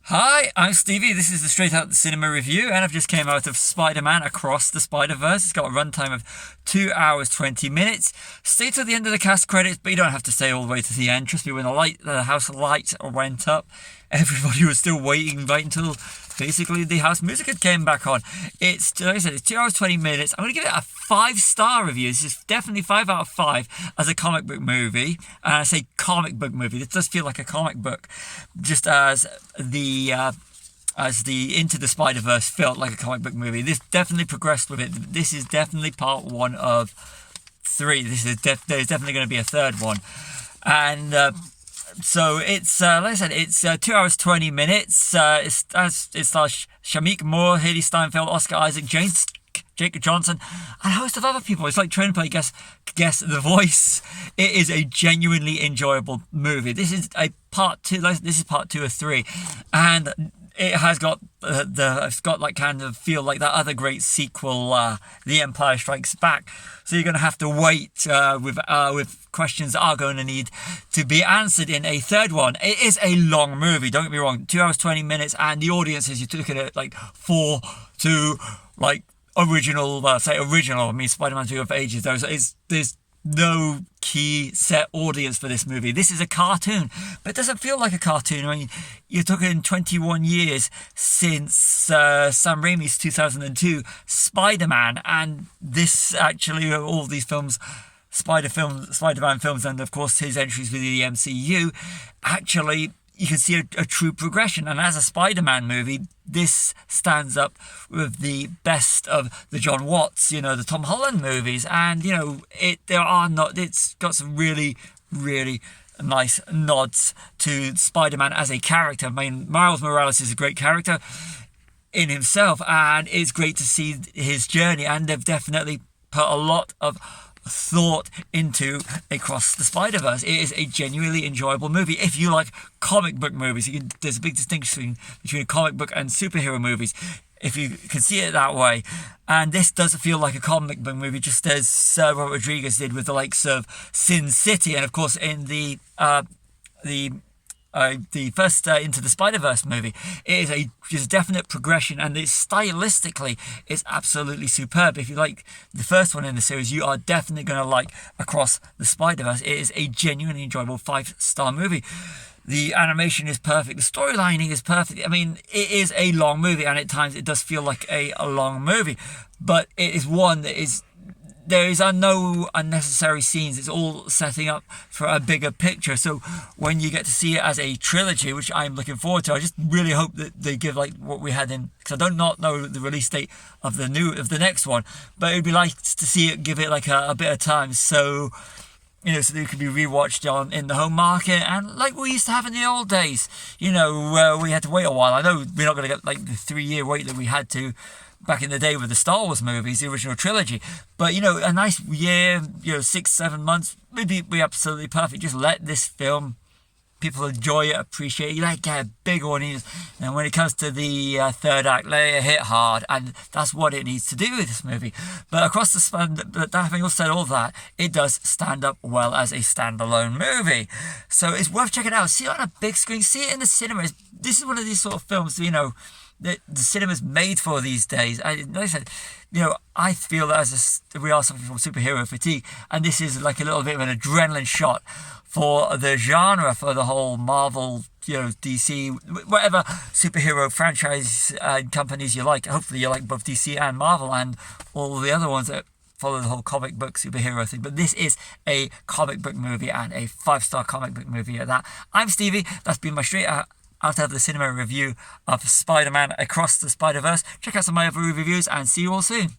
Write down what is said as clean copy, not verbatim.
Hi, I'm Stevie. This is the Straight Out the Cinema review, and I've just came out of Spider-Man Across the Spider-Verse. It's got a runtime of 2 hours 20 minutes. Stay till the end of the cast credits, but you don't have to stay all the way to the end. Trust me, when the house light went up, everybody was still waiting right until basically the house music had came back on. It's, like I said, it's 2 hours 20 minutes. I'm going to give it a 5-star review. This is definitely 5 out of 5 as a comic book movie. And I say comic book movie. This does feel like a comic book, just as the Into the Spider-Verse felt like a comic book movie. This definitely progressed with it. This is definitely part 1 of 3. There's definitely going to be a third one. And so it's, like I said, it's 2 hours 20 minutes. It stars Shameik Moore, Haley Steinfeld, Oscar Isaac, Jacob Johnson, and a host of other people. It's like trying to play Guess the Voice. It is a genuinely enjoyable movie. This is a part 2. This is part 2 of 3, and it has got it's got like kind of feel like that other great sequel, The Empire Strikes Back. So you're going to have to wait with questions that are going to need to be answered in a third one. It is a long movie. Don't get me wrong. 2 hours 20 minutes, and the audience is you're looking at like 4 to like original. I mean, Spider-Man's been of ages. There's no key set audience for this movie. This is a cartoon, but it doesn't feel like a cartoon. I mean, you're talking 21 years since Sam Raimi's 2002 Spider-Man, and this actually, all these films, Spider-Man films, and of course his entries with the MCU, actually you can see a true progression. And as a Spider-Man movie, this stands up with the best of the John Watts, the Tom Holland movies. And, it's got some really, really nice nods to Spider-Man as a character. I mean, Miles Morales is a great character in himself, and it's great to see his journey. And they've definitely put a lot of thought into Across the Spider-Verse. It is a genuinely enjoyable movie. If you like comic book movies, there's a big distinction between a comic book and superhero movies, if you can see it that way. And this does feel like a comic book movie, just as Robert Rodriguez did with the likes of Sin City, and of course in the first Into the Spider-Verse movie. It is just definite progression, and stylistically it's absolutely superb. If you like the first one in the series, you are definitely going to like Across the Spider-Verse. It is a genuinely enjoyable 5-star movie. The animation is perfect. The storylining is perfect. I mean, it is a long movie, and at times it does feel like a long movie, but it is one that is... There are no unnecessary scenes. It's all setting up for a bigger picture. So when you get to see it as a trilogy, which I'm looking forward to, I just really hope that they give like what we had in, because I do not know the release date of the next one, but it'd be nice to see it, give it like a bit of time, so so they could be rewatched in the home market, and like we used to have in the old days, where we had to wait a while. I know we're not going to get like the 3-year wait that we had to back in the day with the Star Wars movies, the original trilogy. But, a nice year, 6-7 months, would be absolutely perfect. Just let this film, people enjoy it, appreciate it. You like get a big audience. And when it comes to the third act, let it hit hard. And that's what it needs to do with this movie. But across the span, having said all that, it does stand up well as a standalone movie. So it's worth checking out. See it on a big screen. See it in the cinema. This is one of these sort of films, that the cinema's made for these days. Like I said, I feel that we are suffering from superhero fatigue, and this is like a little bit of an adrenaline shot for the genre, for the whole Marvel, DC, whatever superhero franchise companies you like. Hopefully you like both DC and Marvel and all the other ones that follow the whole comic book superhero thing. But this is a comic book movie, and a 5-star comic book movie at that. I'm Stevie. That's been my straight out of the cinema review of Spider-Man Across the Spider-Verse. Check out some of my other reviews, and see you all soon.